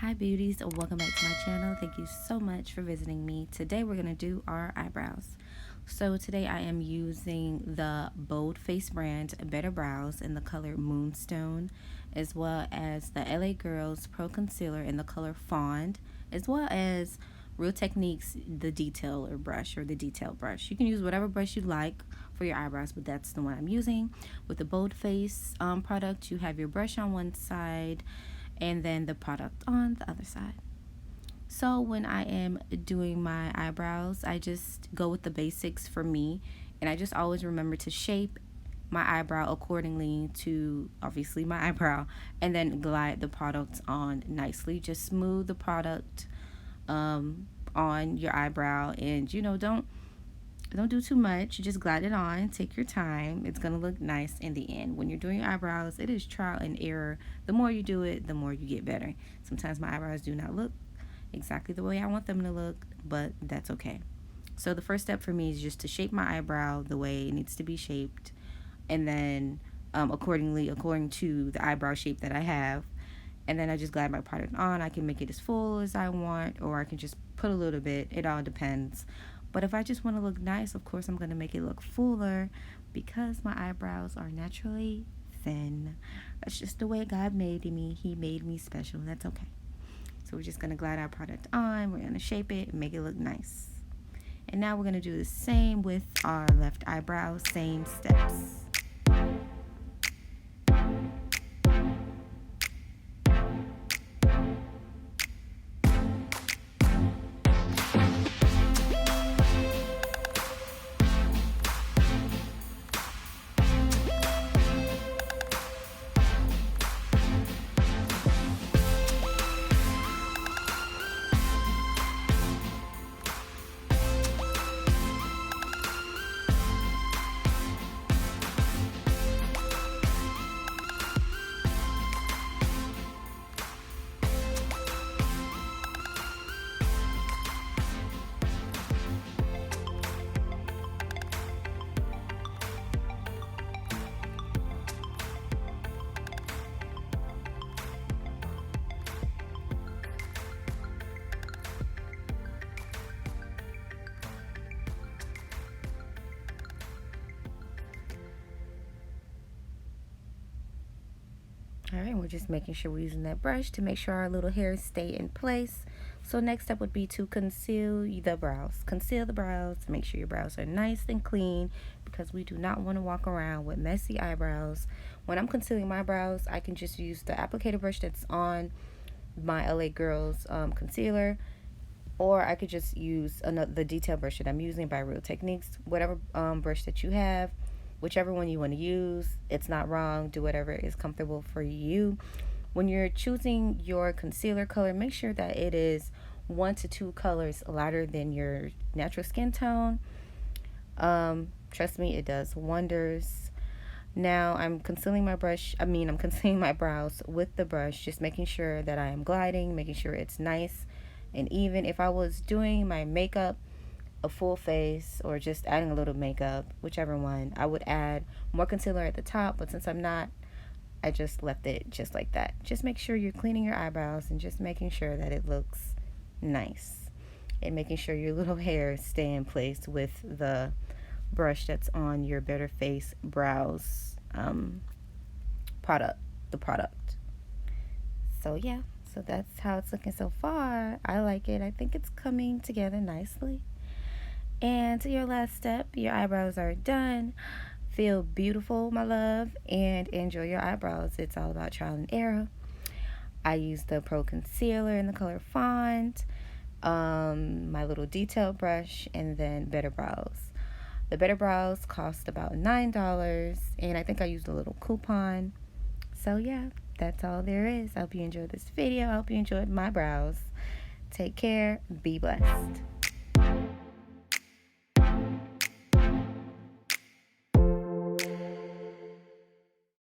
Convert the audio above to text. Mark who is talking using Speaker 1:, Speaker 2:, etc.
Speaker 1: Hi beauties, and welcome back to my channel. Thank you so much for visiting me. Today we're going to do our eyebrows. So today I am using the Boldface brand Better Brows in the color Moonstone, as well as the LA Girls Pro Concealer in the color Fawn, as well as Real Techniques the detailer brush or the detail brush. You can use whatever brush you like for your eyebrows, but that's the one I'm using. With the Boldface product, you have your brush on one side and then the product on the other side. So when I am doing my eyebrows, I just go with the basics for me, and I just always remember to shape my eyebrow accordingly to obviously my eyebrow, and then glide the product on nicely. Just smooth the product on your eyebrow, and don't do too much. Just glide it on. Take your time. It's going to look nice in the end. When you're doing your eyebrows, it is trial and error. The more you do it, the more you get better. Sometimes my eyebrows do not look exactly the way I want them to look, but that's okay. So the first step for me is just to shape my eyebrow the way it needs to be shaped, and then according to the eyebrow shape that I have. And then I just glide my product on. I can make it as full as I want, or I can just put a little bit. It all depends. But if I just want to look nice, of course I'm going to make it look fuller because my eyebrows are naturally thin. That's just the way God made me. He made me special. That's okay. So we're just going to glide our product on. We're going to shape it and make it look nice. And now we're going to do the same with our left eyebrow. Same steps. Alright, we're just making sure we're using that brush to make sure our little hairs stay in place. So next step would be to conceal the brows. Conceal the brows to make sure your brows are nice and clean, because we do not want to walk around with messy eyebrows. When I'm concealing my brows, I can just use the applicator brush that's on my LA Girls concealer, or I could just use the detail brush that I'm using by Real Techniques. Whatever brush that you have, whichever one you want to use, it's not wrong. Do whatever is comfortable for you. When you're choosing your concealer color, make sure that it is 1 to 2 colors lighter than your natural skin tone. Trust me, it does wonders. Now I'm concealing my brows with the brush, just making sure that I am gliding, making sure it's nice and even. If I was doing my makeup, a full face, or just adding a little makeup, whichever one, I would add more concealer at the top, but since I'm not, I just left it just like that. Just make sure you're cleaning your eyebrows and just making sure that it looks nice, and making sure your little hairs stay in place with the brush that's on your Better Face Brows product. So yeah, so that's how it's looking so far. I like it. I think it's coming together nicely. And to your last step, your eyebrows are done. Feel beautiful, my love, and enjoy your eyebrows. It's all about trial and error. I used the Pro Concealer in the color Fawn, my little detail brush, and then Better Brows. The Better Brows cost about $9, and I think I used a little coupon. So yeah, that's all there is. I hope you enjoyed this video. I hope you enjoyed my brows. Take care. Be blessed.